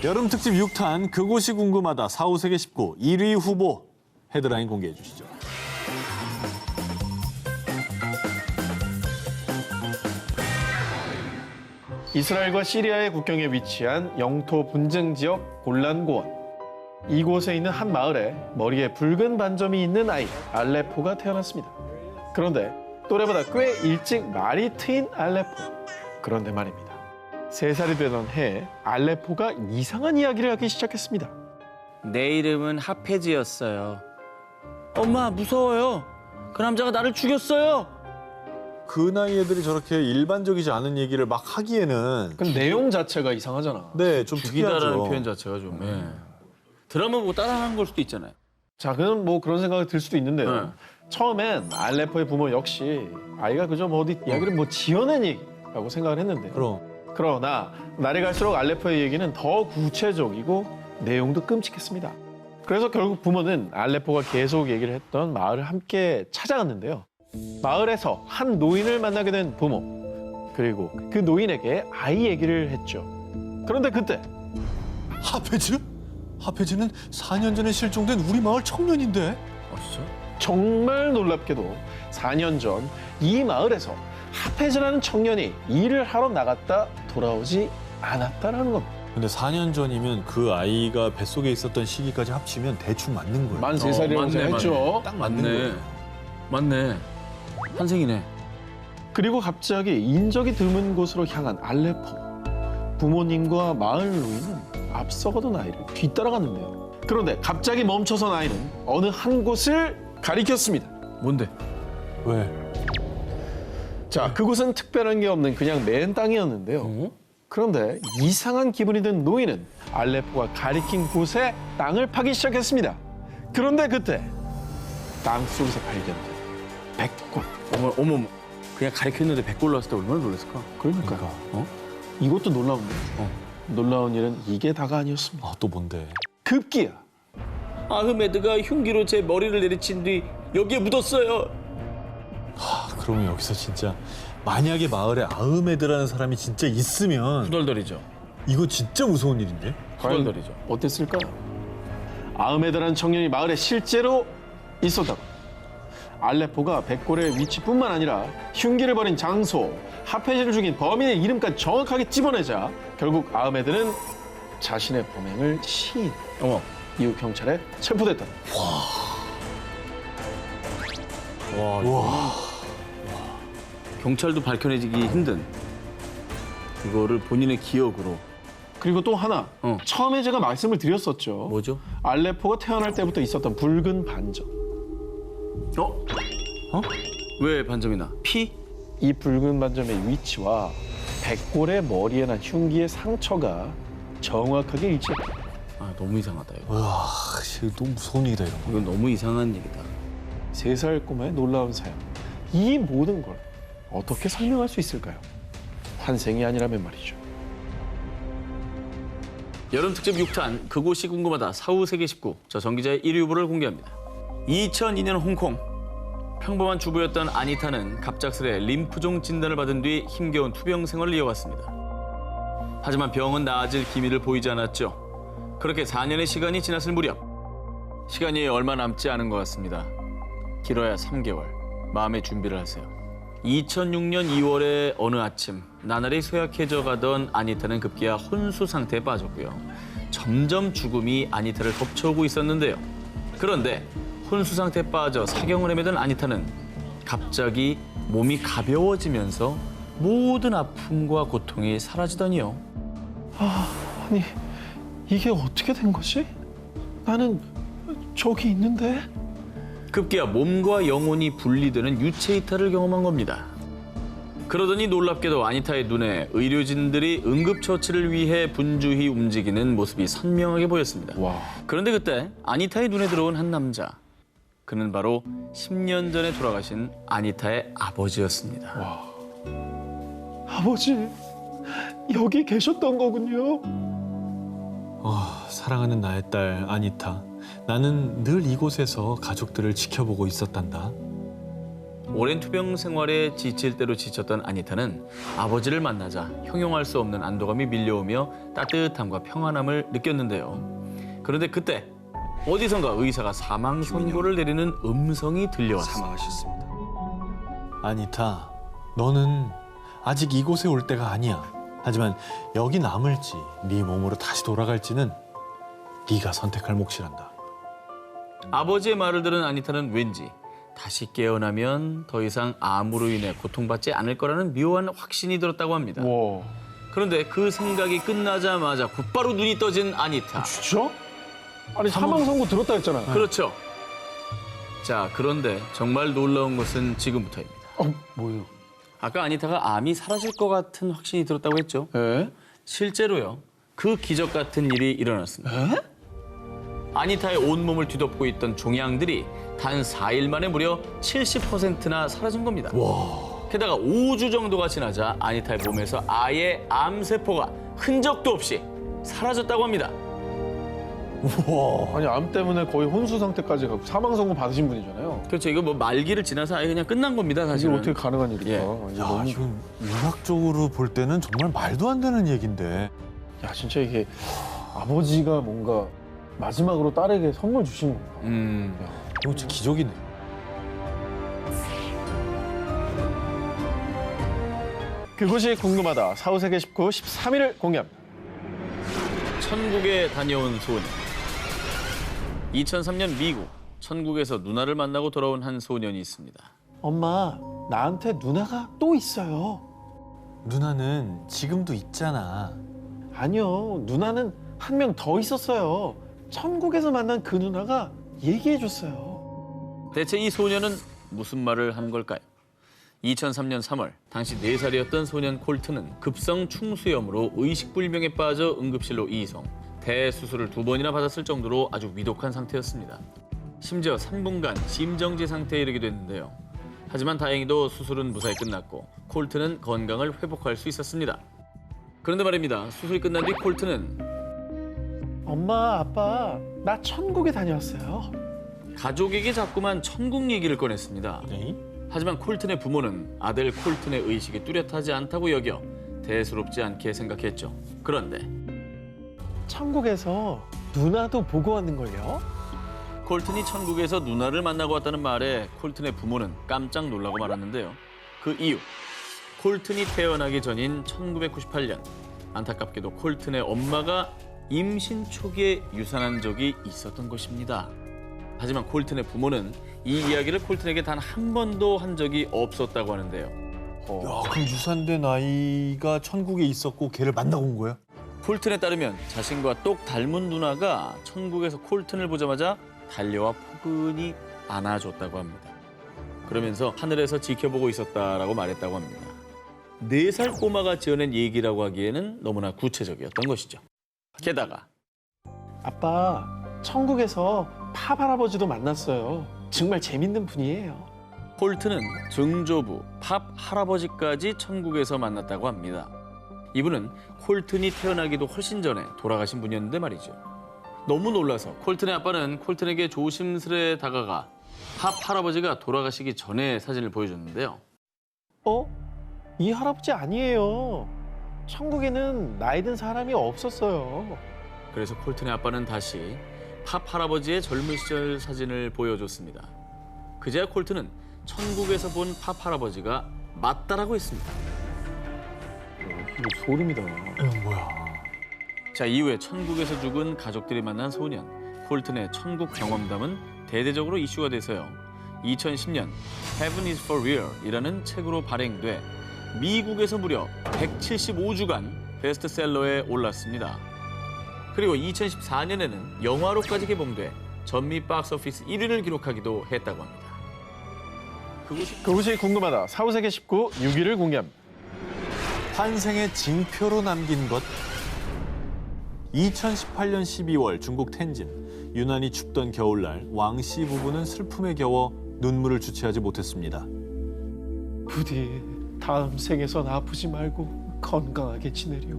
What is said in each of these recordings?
여름 특집 6탄 그곳이 궁금하다 4후 세계 19 1위 후보 헤드라인 공개해 주시죠. 이스라엘과 시리아의 국경에 위치한 영토 분쟁 지역 골란고원. 이곳에 있는 한 마을에 머리에 붉은 반점이 있는 아이 알레포가 태어났습니다. 그런데 또래보다 꽤 일찍 말이 트인 알레포. 그런데 말입니다. 3살이 되던 해에 알레포가 이상한 이야기를 하기 시작했습니다. 내 이름은 하페즈였어요. 엄마 무서워요. 그 남자가 나를 죽였어요. 그 나이 애들이 저렇게 일반적이지 않은 얘기를 막 하기에는 그 내용 자체가 이상하잖아. 네, 좀 죽이다라는 특이하죠. 표현 자체가 좀 드라마 보고 따라하는 걸 수도 있잖아요. 자, 그럼 뭐 그런 생각이 들 수도 있는데요. 네. 처음엔 알레포의 부모 역시 아이가 그저 뭐 어디 이야기를 뭐 지어낸 얘기라고 생각을 했는데요. 그럼 그러나 날이 갈수록 알레포의 얘기는 더 구체적이고 내용도 끔찍했습니다. 그래서 결국 부모는 알레포가 계속 얘기를 했던 마을을 함께 찾아갔는데요. 마을에서 한 노인을 만나게 된 부모, 그리고 그 노인에게 아이 얘기를 했죠. 그런데 그때 하페즈? 하페즈는 4년 전에 실종된 우리 마을 청년인데. 진짜? 정말 놀랍게도 4년 전 이 마을에서 하페즈라는 청년이 일을 하러 나갔다 돌아오지 않았다라는 겁니다. 근데 4년 전이면 그 아이가 뱃속에 있었던 시기까지 합치면 대충 맞는 거예요. 만 3살이라고 제가 했죠. 딱 맞는 거예요. 맞네. 한생이네. 그리고 갑자기 인적이 드문 곳으로 향한 알레포. 부모님과 마을 노인은 앞서가던 아이를 뒤따라갔는데요. 그런데 갑자기 멈춰선 아이는 어느 한 곳을 가리켰습니다. 뭔데? 왜? 자, 그곳은 특별한 게 없는 그냥 맨 땅이었는데요. 그런데 이상한 기분이 든 노인은 알레포가 가리킨 곳에 땅을 파기 시작했습니다. 그런데 그때 땅 속에서 발견된 백골. 어머. 그냥 가리켰는데 100골 나왔을 때 얼마나 놀랐을까? 그러니까 이것도 놀라운데 놀라운 일은 이게 다가 아니었습니다. 아, 또 뭔데? 급기야 아흐메드가 흉기로 제 머리를 내리친 뒤 여기에 묻었어요. 그러면 여기서 진짜 만약에 마을에 아흐메드라는 사람이 진짜 있으면 후덜덜이죠. 이거 진짜 무서운 일인데? 후덜덜이죠. 어땠을까요? 아흐메드라는 청년이 마을에 실제로 있었다고. 알레포가 백골의 위치뿐만 아니라 흉기를 벌인 장소, 하페즈를 죽인 범인의 이름까지 정확하게 집어내자 결국 아흐메드는 자신의 범행을 시인. 어머. 이후 경찰에 체포됐다. 와, 경찰도 밝혀내기 힘든 이거를 본인의 기억으로. 그리고 또 하나, 어. 처음에 제가 말씀을 드렸었죠. 뭐죠? 알레포가 태어날 때부터 있었던 붉은 반점. 왜 반점이나? 피? 이 붉은 반점의 위치와 백골의 머리에 난 흉기의 상처가 정확하게 일치했다. 아, 너무 이상하다 이거. 와, 이거 너무 무서운 일이다 이거. 이건 너무 이상한 얘기다. 3살 꼬마의 놀라운 사연. 이 모든 걸 어떻게 설명할 수 있을까요? 환생이 아니라면 말이죠. 여름 특집 6탄 그곳이 궁금하다 4후 세계 19. 저 정기자의 1위 후보를 공개합니다. 2002년 홍콩. 평범한 주부였던 아니타는 갑작스레 림프종 진단을 받은 뒤 힘겨운 투병 생활을 이어갔습니다. 하지만 병은 나아질 기미를 보이지 않았죠. 그렇게 4년의 시간이 지났을 무렵. 시간이 얼마 남지 않은 것 같습니다. 길어야 3개월. 마음의 준비를 하세요. 2006년 2월의 어느 아침 나날이 쇠약해져 가던 아니타는 급기야 혼수 상태에 빠졌고요. 점점 죽음이 아니타를 덮쳐오고 있었는데요. 그런데 혼수 상태에 빠져 사경을 헤매던 아니타는 갑자기 몸이 가벼워지면서 모든 아픔과 고통이 사라지더니요. 아니, 이게 어떻게 된 거지? 나는 저기 있는데? 급기야 몸과 영혼이 분리되는 유체 이탈을 경험한 겁니다. 그러더니 놀랍게도 아니타의 눈에 의료진들이 응급처치를 위해 분주히 움직이는 모습이 선명하게 보였습니다. 와. 그런데 그때 아니타의 눈에 들어온 한 남자. 그는 바로 10년 전에 돌아가신 아니타의 아버지였습니다. 아버지, 여기 계셨던 거군요. 사랑하는 나의 딸 아니타. 나는 늘 이곳에서 가족들을 지켜보고 있었단다. 오랜 투병 생활에 지칠 대로 지쳤던 아니타는 아버지를 만나자 형용할 수 없는 안도감이 밀려오며 따뜻함과 평안함을 느꼈는데요. 그런데 그때 어디선가 의사가 사망 선고를 내리는 음성이 들려왔습니다. 사망하셨습니다. 아니타, 너는 아직 이곳에 올 때가 아니야. 하지만 여기 남을지 네 몸으로 다시 돌아갈지는 네가 선택할 몫이란다. 아버지의 말을 들은 아니타는 왠지 다시 깨어나면 더 이상 암으로 인해 고통받지 않을 거라는 묘한 확신이 들었다고 합니다. 와, 그런데 그 생각이 끝나자마자 곧바로 눈이 떠진 아니타. 진짜? 아니 사망 선고 들었다 했잖아. 그렇죠. 자, 그런데 정말 놀라운 것은 지금부터입니다. 뭐예요? 아까 아니타가 암이 사라질 것 같은 확신이 들었다고 했죠. 에? 실제로요. 그 기적 같은 일이 일어났습니다. 아니타의 온몸을 뒤덮고 있던 종양들이 단 4일 만에 무려 70%나 사라진 겁니다. 게다가 5주 정도가 지나자 아니타의 몸에서 아예 암세포가 흔적도 없이 사라졌다고 합니다. 아니 암 때문에 거의 혼수 상태까지 가고 사망 선고 받으신 분이잖아요. 그렇죠. 이거 뭐 말기를 지나서 아예 그냥 끝난 겁니다, 이게 사실은. 어떻게 가능한 일일까? 예. 이게 야, 너무... 이건 의학적으로 볼 때는 정말 말도 안 되는 얘긴데. 야 진짜 이게 아버지가 뭔가 마지막으로 딸에게 선물 주신 건가? 이거 진짜 기적이네. 그것이 궁금하다. 사후세계 19 13일을 공개합니다. 천국에 다녀온 소년. 2003년 미국, 천국에서 누나를 만나고 돌아온 한 소년이 있습니다. 엄마, 나한테 누나가 또 있어요. 누나는 지금도 있잖아. 아니요, 누나는 한 명 더 있었어요. 천국에서 만난 그 누나가 얘기해줬어요. 대체 이 소년은 무슨 말을 한 걸까요? 2003년 3월, 당시 4살이었던 소년 콜트는 급성 충수염으로 의식불명에 빠져 응급실로 이송. 대수술을 2번이나 받았을 정도로 아주 위독한 상태였습니다. 심지어 3분간 심정지 상태에 이르기도 했는데요. 하지만 다행히도 수술은 무사히 끝났고 콜트는 건강을 회복할 수 있었습니다. 그런데 말입니다. 수술이 끝난 뒤 콜트는 엄마, 아빠, 나 천국에 다녀왔어요. 가족에게 자꾸만 천국 얘기를 꺼냈습니다. 에이? 하지만 콜튼의 부모는 아들 콜튼의 의식이 뚜렷하지 않다고 여겨 대수롭지 않게 생각했죠. 그런데 천국에서 누나도 보고 왔는걸요? 콜튼이 천국에서 누나를 만나고 왔다는 말에 콜튼의 부모는 깜짝 놀라고 말았는데요. 그 이유, 콜튼이 태어나기 전인 1998년 안타깝게도 콜튼의 엄마가 임신 초기에 유산한 적이 있었던 것입니다. 하지만 콜튼의 부모는 이 이야기를 콜튼에게 단 한 번도 한 적이 없었다고 하는데요. 야, 그럼 유산된 아이가 천국에 있었고 걔를 만나고 온 거야? 콜튼에 따르면 자신과 똑 닮은 누나가 천국에서 콜튼을 보자마자 달려와 포근히 안아줬다고 합니다. 그러면서 하늘에서 지켜보고 있었다라고 말했다고 합니다. 4살 꼬마가 지어낸 얘기라고 하기에는 너무나 구체적이었던 것이죠. 게다가 아빠, 천국에서 팝 할아버지도 만났어요. 정말 재밌는 분이에요. 콜튼은 증조부, 팝 할아버지까지 천국에서 만났다고 합니다. 이분은 콜튼이 태어나기도 훨씬 전에 돌아가신 분이었는데 말이죠. 너무 놀라서 콜튼의 아빠는 콜튼에게 조심스레 다가가 팝 할아버지가 돌아가시기 전에 사진을 보여줬는데요. 이 할아버지 아니에요. 천국에는 나이 든 사람이 없었어요. 그래서 콜튼의 아빠는 다시 팝 할아버지의 젊은 시절 사진을 보여줬습니다. 그제야 콜튼은 천국에서 본 팝 할아버지가 맞다라고 했습니다. 이거 소름이다. 뭐야? 자, 이후에 천국에서 죽은 가족들이 만난 소년, 콜튼의 천국 경험담은 대대적으로 이슈가 돼서요. 2010년 Heaven is for Real이라는 책으로 발행돼 미국에서 무려 175주간 베스트셀러에 올랐습니다. 그리고 2014년에는 영화로까지 개봉돼 전미 박스오피스 1위를 기록하기도 했다고 합니다. 그것이 궁금하다. 사후세계 19 6위를 공개합니다. 환생의 징표로 남긴 것. 2018년 12월 중국 텐진. 유난히 춥던 겨울날 왕씨 부부는 슬픔에 겨워 눈물을 주체하지 못했습니다. 부디 다음 생에선 아프지 말고 건강하게 지내려.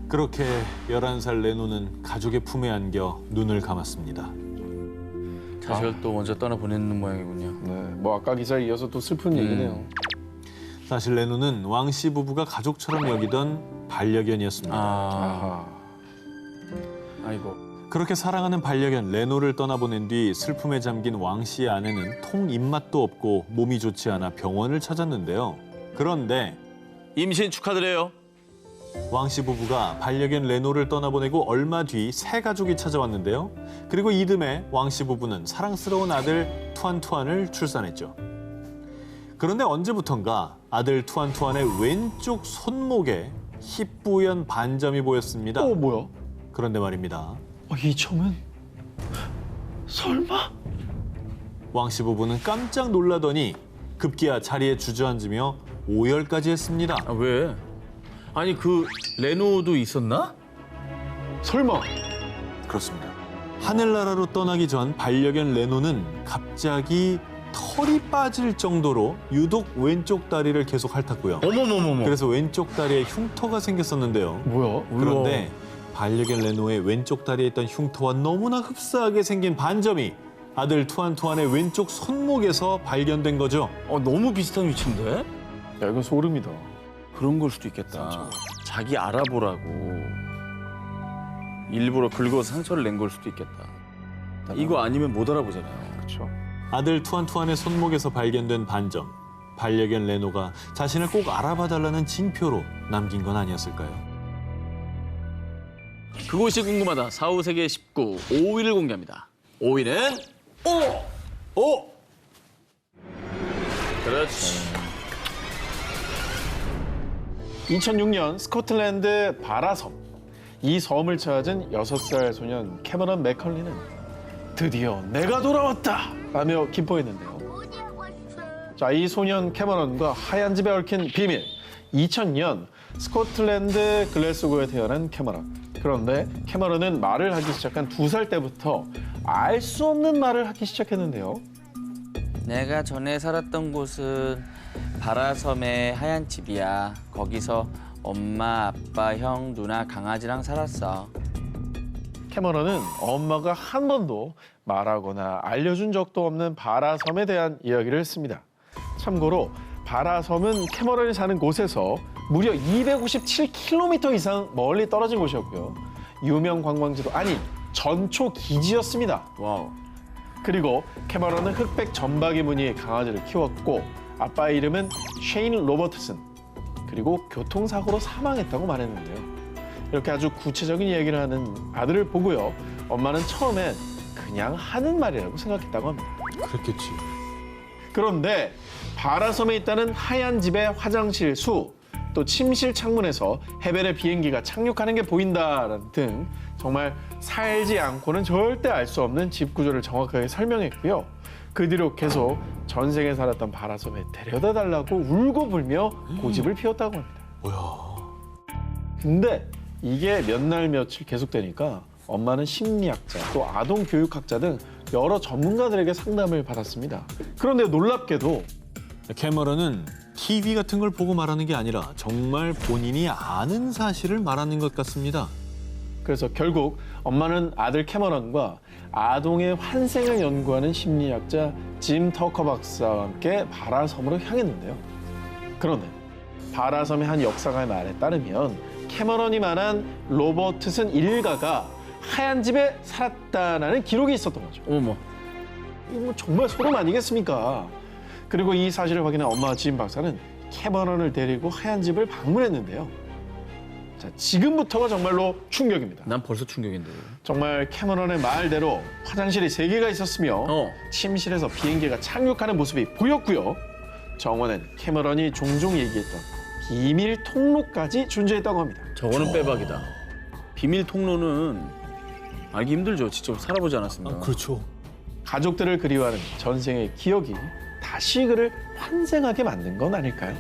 그렇게 11살 레노는 가족의 품에 안겨 눈을 감았습니다. 자식을 또 먼저 떠나보내는 모양이군요. 네, 뭐 아까 기사에 이어서 또 슬픈 얘기네요. 사실 레노는 왕 씨 부부가 가족처럼 여기던 반려견이었습니다. 아하. 아이고. 그렇게 사랑하는 반려견 레노를 떠나보낸 뒤 슬픔에 잠긴 왕 씨의 아내는 통 입맛도 없고 몸이 좋지 않아 병원을 찾았는데요. 그런데 임신 축하드려요. 왕 씨 부부가 반려견 레노를 떠나보내고 얼마 뒤 새 가족이 찾아왔는데요. 그리고 이듬해 왕 씨 부부는 사랑스러운 아들 투안투안을 출산했죠. 그런데 언제부턴가 아들 투안투안의 왼쪽 손목에 희뿌연 반점이 보였습니다. 뭐야? 그런데 말입니다. 이 점은 설마? 왕 씨 부부는 깜짝 놀라더니 급기야 자리에 주저앉으며 오열까지 했습니다. 아, 왜? 아니 그 레노도 있었나? 설마? 그렇습니다. 하늘나라로 떠나기 전 반려견 레노는 갑자기 털이 빠질 정도로 유독 왼쪽 다리를 계속 핥았고요. 어머머머머. 그래서 왼쪽 다리에 흉터가 생겼었는데요. 뭐야? 그런데 반려견 레노의 왼쪽 다리에 있던 흉터와 너무나 흡사하게 생긴 반점이 아들 투안투안의 왼쪽 손목에서 발견된 거죠. 너무 비슷한 위치인데? 야, 이건 소름이다. 그런 걸 수도 있겠다. 자기 알아보라고 일부러 긁어서 상처를 낸 걸 수도 있겠다. 이거 아니면 못 알아보잖아요. 그렇죠. 아들 투안투안의 손목에서 발견된 반점. 반려견 레노가 자신을 꼭 알아봐달라는 징표로 남긴 건 아니었을까요? 그곳이 궁금하다. 4, 5, 세계 19, 5위를 공개합니다. 5위는 오! 그렇지. 2006년 스코틀랜드 바라섬. 이 섬을 찾은 6살 소년 캐머런 맥컬리는 드디어 내가 돌아왔다! 라며 기뻐했는데요. 자, 이 소년 캐머런과 하얀 집에 얽힌 비밀. 2000년 스코틀랜드 글래스고에 태어난 캐머런. 그런데 캐머런은 말을 하기 시작한 2살 때부터 알 수 없는 말을 하기 시작했는데요. 내가 전에 살았던 곳은 바라섬의 하얀 집이야. 거기서 엄마, 아빠, 형, 누나, 강아지랑 살았어. 캐머런은 엄마가 한 번도 말하거나 알려준 적도 없는 바라섬에 대한 이야기를 했습니다. 참고로 바라섬은 캐머런이 사는 곳에서 무려 257km 이상 멀리 떨어진 곳이었고요. 유명 관광지도 아닌 전초 기지였습니다. 와우. 그리고 캐머런은 흑백 점박이 무늬의 강아지를 키웠고 아빠의 이름은 쉐인 로버트슨. 그리고 교통사고로 사망했다고 말했는데요. 이렇게 아주 구체적인 이야기를 하는 아들을 보고요. 엄마는 처음엔 그냥 하는 말이라고 생각했다고 합니다. 그랬겠지. 그런데 바라섬에 있다는 하얀 집의 화장실 수, 또 침실 창문에서 해변의 비행기가 착륙하는 게 보인다라는 등 정말 살지 않고는 절대 알 수 없는 집 구조를 정확하게 설명했고요. 그 뒤로 계속 전생에 살았던 바라섬에 데려다 달라고 울고 불며 고집을 피웠다고 합니다. 뭐야. 근데 이게 몇 날 며칠 계속되니까 엄마는 심리학자, 또 아동교육학자 등 여러 전문가들에게 상담을 받았습니다. 그런데 놀랍게도 캐머런은 TV 같은 걸 보고 말하는 게 아니라 정말 본인이 아는 사실을 말하는 것 같습니다. 그래서 결국 엄마는 아들 캐머런과 아동의 환생을 연구하는 심리학자 짐 터커 박사와 함께 바라섬으로 향했는데요. 그런데 바라섬의 한 역사가의 말에 따르면 캐머런이 말한 로버트슨 일가가 하얀 집에 살았다는 기록이 있었던 거죠. 어머. 이거 뭐 정말 소름 아니겠습니까? 그리고 이 사실을 확인한 엄마 짐 박사는 캐머런을 데리고 하얀 집을 방문했는데요. 자, 지금부터가 정말로 충격입니다. 난 벌써 충격인데. 정말 캐머런의 말대로 화장실이 3개가 있었으며 어. 침실에서 비행기가 착륙하는 모습이 보였고요. 정원엔 캐머런이 종종 얘기했던 비밀 통로까지 존재했다고 합니다. 저거는 빼박이다. 비밀 통로는 알기 힘들죠. 직접 살아보지 않았습니다. 그렇죠. 가족들을 그리워하는 전생의 기억이 다시 그를 환생하게 만든 건 아닐까요?